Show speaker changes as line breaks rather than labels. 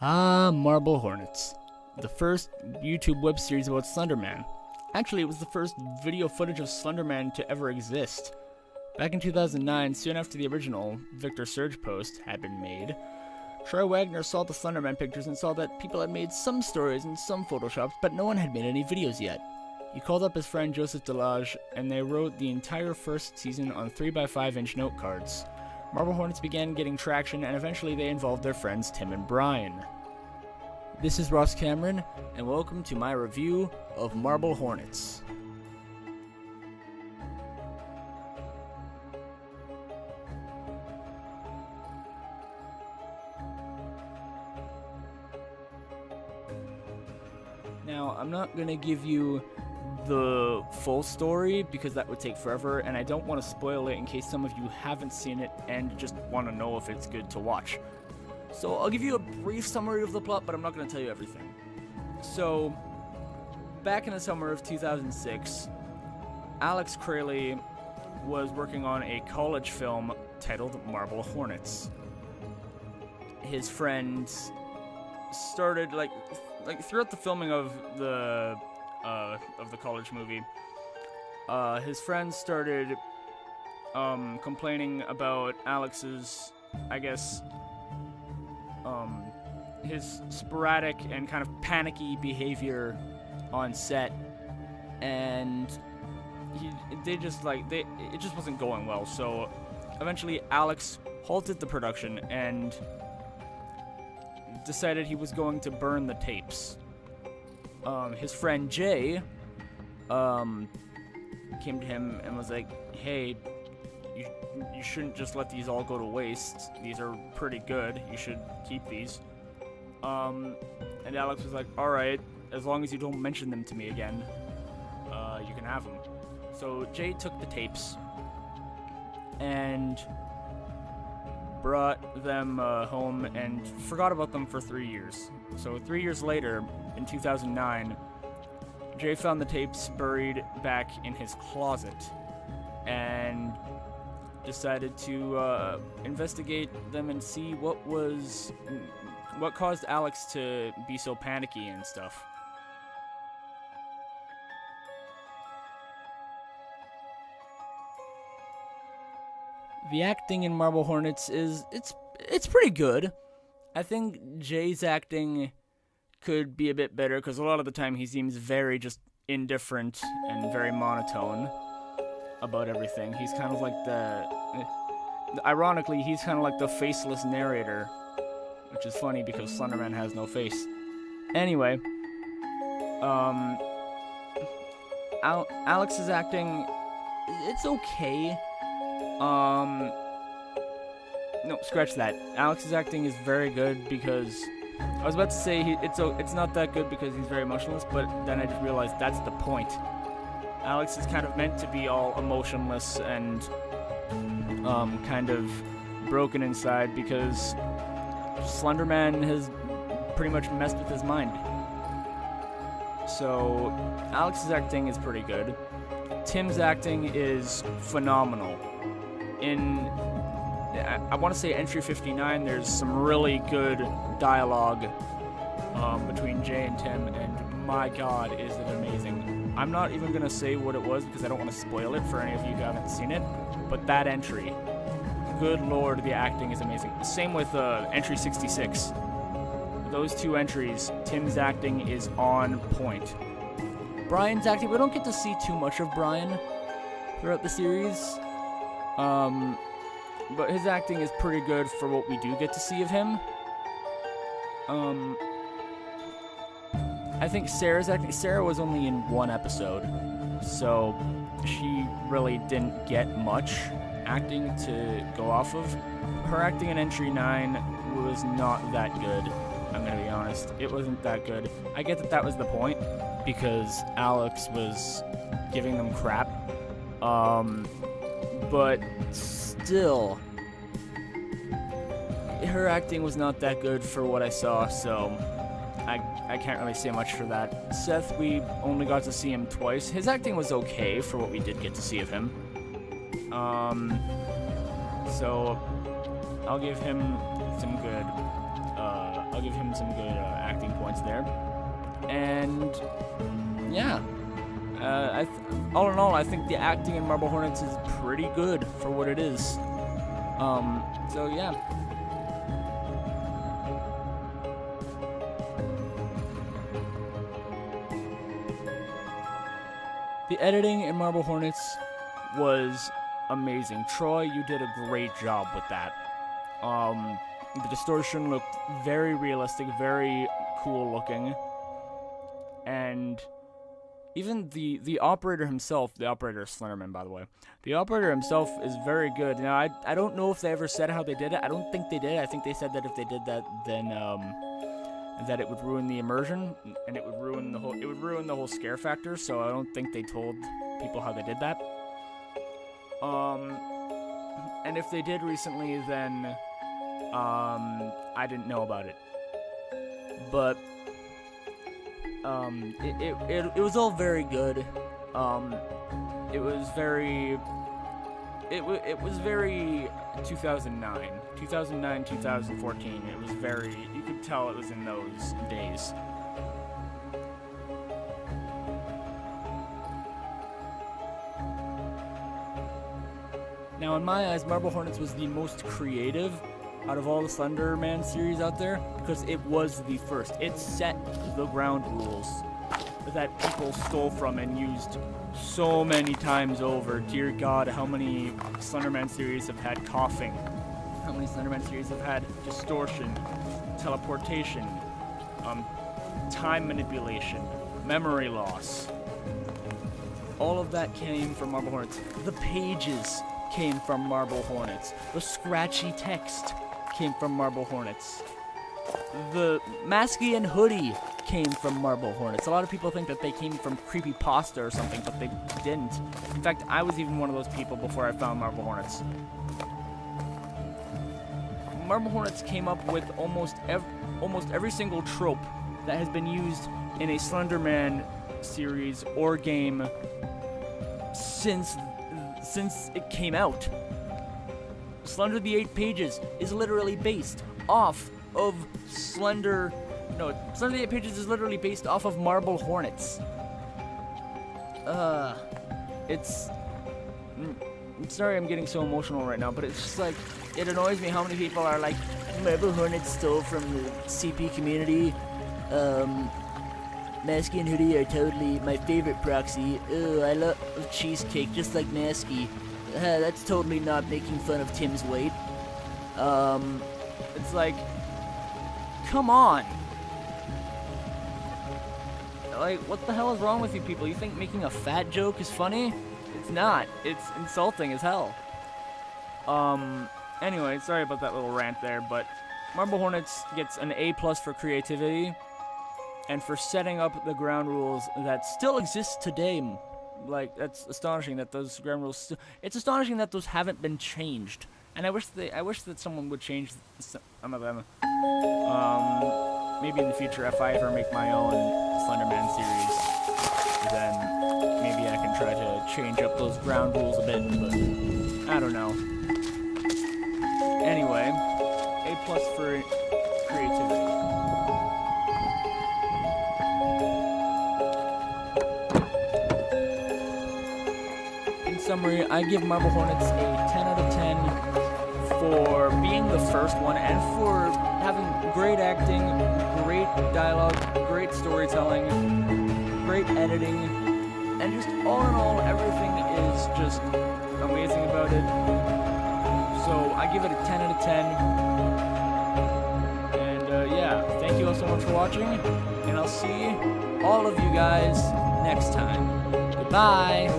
Marble Hornets. The first YouTube web series about Slenderman. Actually, it was the first video footage of Slenderman to ever exist. Back in 2009, soon after the original Victor Surge post had been made, Troy Wagner saw the Slenderman pictures and saw that people had made some stories and some photoshops, but no one had made any videos yet. He called up his friend Joseph Delage, and they wrote the entire first season on 3x5-inch note cards. Marble Hornets began getting traction, and eventually they involved their friends Tim and Brian. This is Ross Cameron, and welcome to my review of Marble Hornets. Now, I'm not going to give you the full story because that would take forever, and I don't want to spoil it in case some of you haven't seen it and just want to know if it's good to watch. So I'll give you a brief summary of the plot, but I'm not going to tell you everything. So, back in the summer of 2006, Alex Crayley was working on a college film titled Marble Hornets. His friends started, like throughout the filming of the college movie, his friends started complaining about Alex's, his sporadic and kind of panicky behavior on set, and it just wasn't going well. So eventually Alex halted the production and decided he was going to burn the tapes. His friend Jay came to him and was like, "Hey, you shouldn't just let these all go to waste. These are pretty good. You should keep these." And Alex was like, "Alright, as long as you don't mention them to me again, you can have them." So Jay took the tapes and brought them home and forgot about them for 3 years. So 3 years later, in 2009, Jay found the tapes buried back in his closet and decided to investigate them and see what caused Alex to be so panicky and stuff. The acting in Marble Hornets it's pretty good. I think Jay's acting could be a bit better because a lot of the time he seems very just indifferent and very monotone about everything. He's kind of like ironically, he's kind of like the faceless narrator, which is funny because Slenderman has no face. Anyway, Alex's acting, it's okay. No, scratch that. Alex's acting is very good because I was about to say it's not that good because he's very emotionless, but then I just realized that's the point. Alex is kind of meant to be all emotionless and kind of broken inside because Slenderman has pretty much messed with his mind. So Alex's acting is pretty good. Tim's acting is phenomenal. I want to say entry 59, there's some really good dialogue between Jay and Tim, and my god, is it amazing. I'm not even going to say what it was because I don't want to spoil it for any of you who haven't seen it, but that entry, good lord, the acting is amazing. Same with entry 66. Those two entries, Tim's acting is on point. Brian's acting, we don't get to see too much of Brian throughout the series. But his acting is pretty good for what we do get to see of him. I think Sarah's acting, Sarah was only in one episode, so she really didn't get much acting to go off of. Her acting in entry 9 was not that good, I'm gonna be honest. It wasn't that good. I get that was the point, because Alex was giving them crap. But still, her acting was not that good for what I saw, so I can't really say much for that. Seth, we only got to see him twice. His acting was okay for what we did get to see of him. So I'll give him some good, a I'll give him some good acting points there. And yeah, all in all, I think the acting in Marble Hornets is pretty good for what it is. So yeah. The editing in Marble Hornets was amazing. Troy, you did a great job with that. The distortion looked very realistic, very cool looking. And even the operator himself, the operator is Slenderman, by the way. The operator himself is very good. Now, I don't know if they ever said how they did it. I don't think they did. I think they said that if they did that, then that it would ruin the immersion, and it would ruin the whole scare factor. So I don't think they told people how they did that. And if they did recently, then I didn't know about it. But it was all very good. It was very 2009, 2014. It was very, you could tell it was in those days. Now, in my eyes, Marble Hornets was the most creative out of all the Slender Man series out there, because it was the first. It set the ground rules that people stole from and used so many times over. Dear God, how many Slender Man series have had coughing? How many Slender Man series have had distortion, teleportation, time manipulation, memory loss? All of that came from Marble Hornets. The pages came from Marble Hornets. The scratchy text came from Marble Hornets. The Masky and hoodie came from Marble Hornets. A lot of people think that they came from Creepypasta or something, but they didn't. In fact, I was even one of those people before I found Marble Hornets. Marble Hornets came up with almost every single trope that has been used in a Slender Man series or game since it came out. Slender the 8 Pages is literally based off of Slender the 8 Pages is literally based off of Marble Hornets. I'm sorry I'm getting so emotional right now, but it's just like, it annoys me how many people are like, Marble Hornets stole from the CP community. Masky and Hoodie are totally my favorite proxy. I love cheesecake just like Masky. That's totally not making fun of Tim's weight. It's like, come on. Like, what the hell is wrong with you people? You think making a fat joke is funny? It's not. It's insulting as hell. Anyway, sorry about that little rant there, but Marble Hornets gets an A+ for creativity and for setting up the ground rules that still exist today. Like, that's astonishing that those ground rules it's astonishing that those haven't been changed. And I wish that someone would change some of them. Maybe in the future, if I ever make my own Slender Man series, then maybe I can try to change up those ground rules a bit, but I don't know. Anyway, A+ for creativity. In summary, I give Marble Hornets a 10 out of 10 for being the first one and for having great acting, great dialogue, great storytelling, great editing, and just all in all, everything is just amazing about it. So I give it a 10 out of 10. And yeah, thank you all so much for watching, and I'll see all of you guys next time. Goodbye!